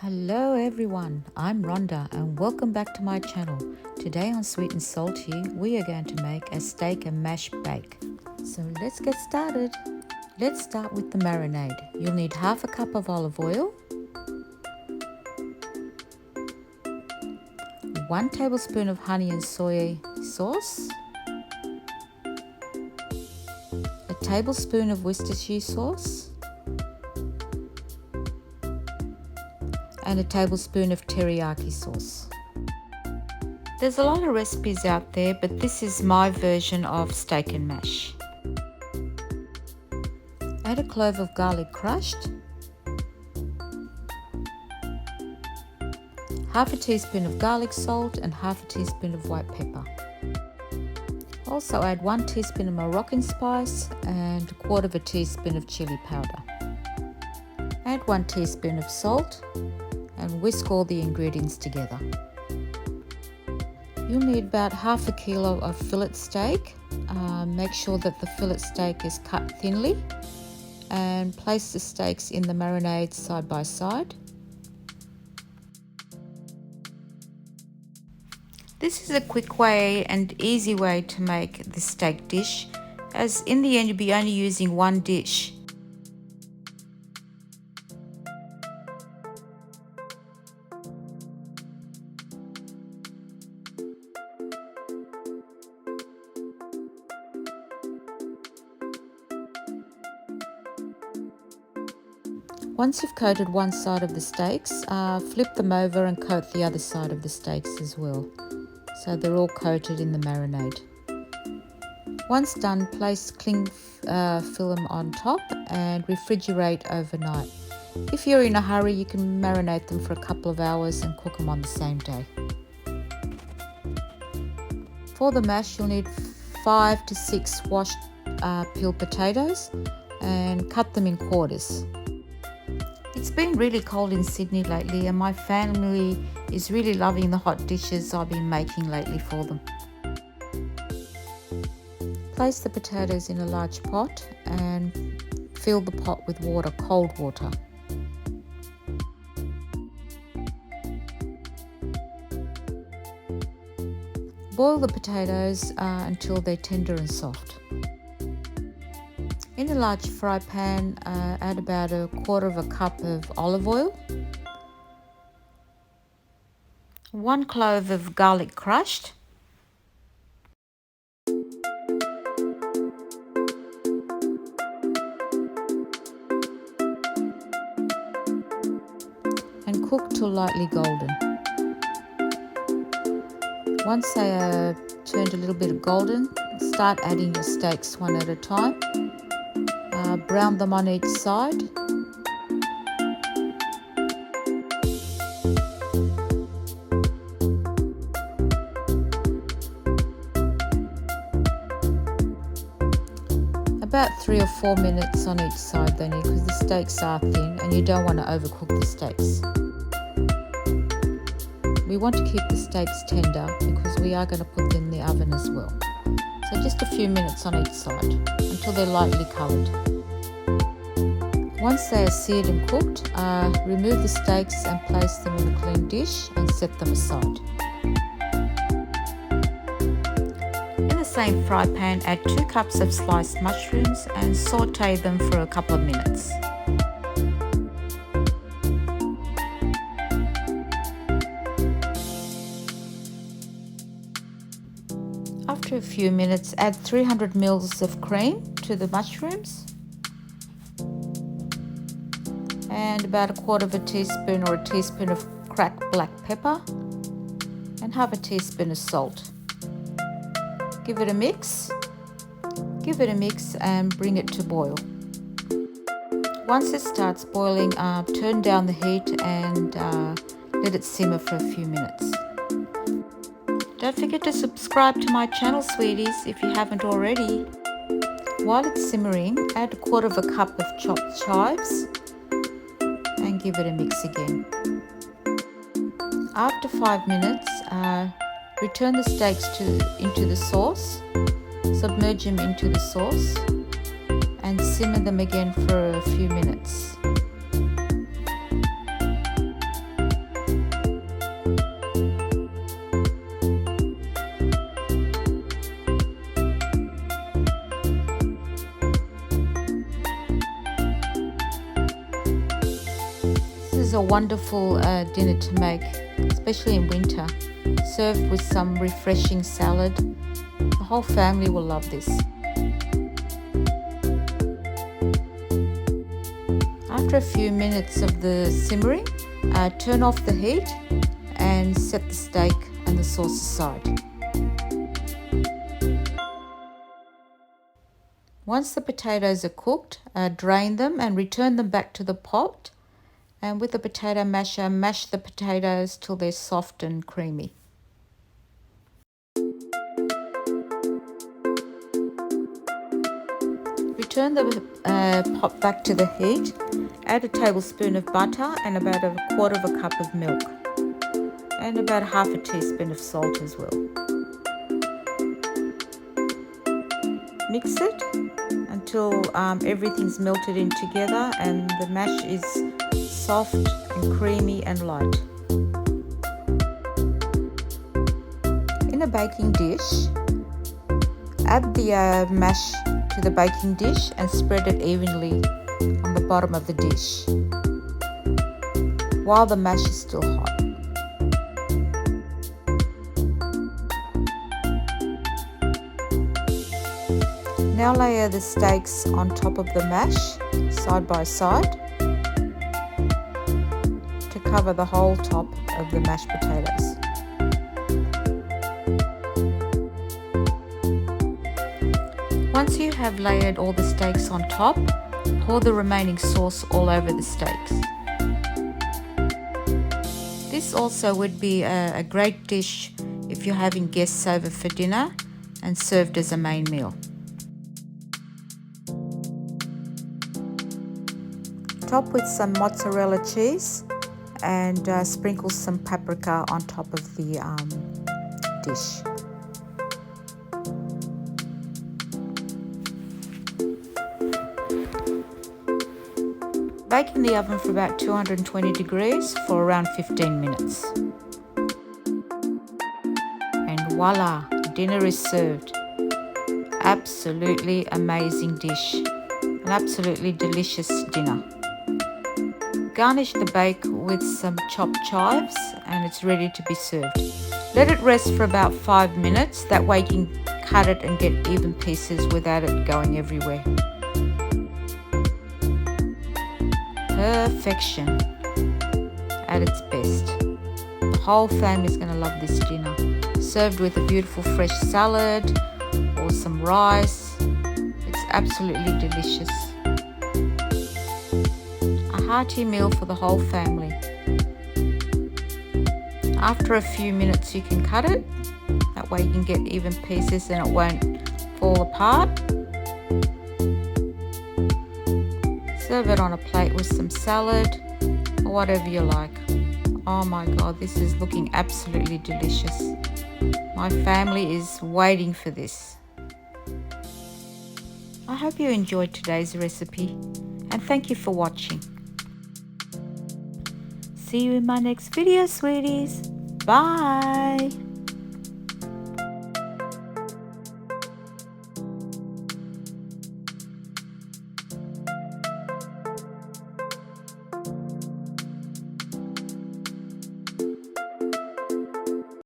Hello everyone, I'm Rhonda and welcome back to my channel. Today on Sweet and Salty, we are going to make a steak and mash bake. So let's get started. Let's start with the marinade. You'll need half a cup of olive oil, 1 tablespoon of honey and soy sauce, a tablespoon of Worcestershire sauce, and a tablespoon of teriyaki sauce. There's a lot of recipes out there, but this is my version of steak and mash. Add a clove of garlic crushed, half a teaspoon of garlic salt and half a teaspoon of white pepper. Also add 1 teaspoon of Moroccan spice and 1/4 teaspoon of chilli powder. Add 1 teaspoon of salt and whisk all the ingredients together. You'll need about half a kilo of fillet steak. Make sure that the fillet steak is cut thinly and place the steaks in the marinade side by side. This is a quick way and easy way to make the steak dish, as in the end you'll be only using one dish. Once you've coated one side of the steaks, flip them over and coat the other side of the steaks as well, so they're all coated in the marinade. Once done, place cling film on top and refrigerate overnight. If you're in a hurry, you can marinate them for a couple of hours and cook them on the same day. For the mash, you'll need 5 to 6 washed peeled potatoes and cut them in quarters. It's been really cold in Sydney lately and my family is really loving the hot dishes I've been making lately for them. Place the potatoes in a large pot and fill the pot with water, cold water. Boil the potatoes until they're tender and soft. In a large fry pan, add about 1/4 cup of olive oil, 1 clove of garlic crushed, and cook till lightly golden. Once they are turned a little bit golden, start adding your steaks one at a time. Brown them on each side. About 3 or 4 minutes on each side they need, because the steaks are thin and you don't want to overcook the steaks. We want to keep the steaks tender because we are going to put them in the oven as well. So just a few minutes on each side until they're lightly coloured. Once they are seared and cooked, remove the steaks and place them in a clean dish and set them aside. In the same fry pan, add 2 cups of sliced mushrooms and saute them for a couple of minutes. After a few minutes, add 300 ml of cream to the mushrooms and about 1/4 teaspoon or a teaspoon of cracked black pepper and half a teaspoon of salt. Give it a mix and bring it to boil. Once it starts boiling, turn down the heat and let it simmer for a few minutes. Don't forget to subscribe to my channel, sweeties, if you haven't already. While it's simmering, add 1/4 cup of chopped chives and give it a mix again. After 5 minutes, return the steaks into the sauce, submerge them into the sauce and simmer them again for a few minutes. is a wonderful dinner to make, especially in winter. Served with some refreshing salad. The whole family will love this. After a few minutes of the simmering, turn off the heat and set the steak and the sauce aside. Once the potatoes are cooked, drain them and return them back to the pot. And with the potato masher, mash the potatoes till they're soft and creamy. Return the pot back to the heat. Add a tablespoon of butter and about a quarter of a cup of milk. And about half a teaspoon of salt as well. Mix it until everything's melted in together and the mash is soft and creamy and light. In a baking dish, add the mash to the baking dish and spread it evenly on the bottom of the dish while the mash is still hot. Now layer the steaks on top of the mash, side by side, to cover the whole top of the mashed potatoes. Once you have layered all the steaks on top, pour the remaining sauce all over the steaks. This also would be a great dish if you're having guests over for dinner and served as a main meal. Top with some mozzarella cheese and sprinkle some paprika on top of the dish. Bake in the oven for about 220 degrees for around 15 minutes. And voila, dinner is served. Absolutely amazing dish. An absolutely delicious dinner. Garnish the bake with some chopped chives and it's ready to be served. Let it rest for about 5 minutes, that way you can cut it and get even pieces without it going everywhere. Perfection at its best. The whole family is going to love this dinner. Served with a beautiful fresh salad or some rice. It's absolutely delicious. A hearty meal for the whole family. After a few minutes you can cut it. That way you can get even pieces and it won't fall apart. Serve it on a plate with some salad or whatever you like. Oh my God, this is looking absolutely delicious. My family is waiting for this. I hope you enjoyed today's recipe and thank you for watching. See you in my next video, sweeties. Bye.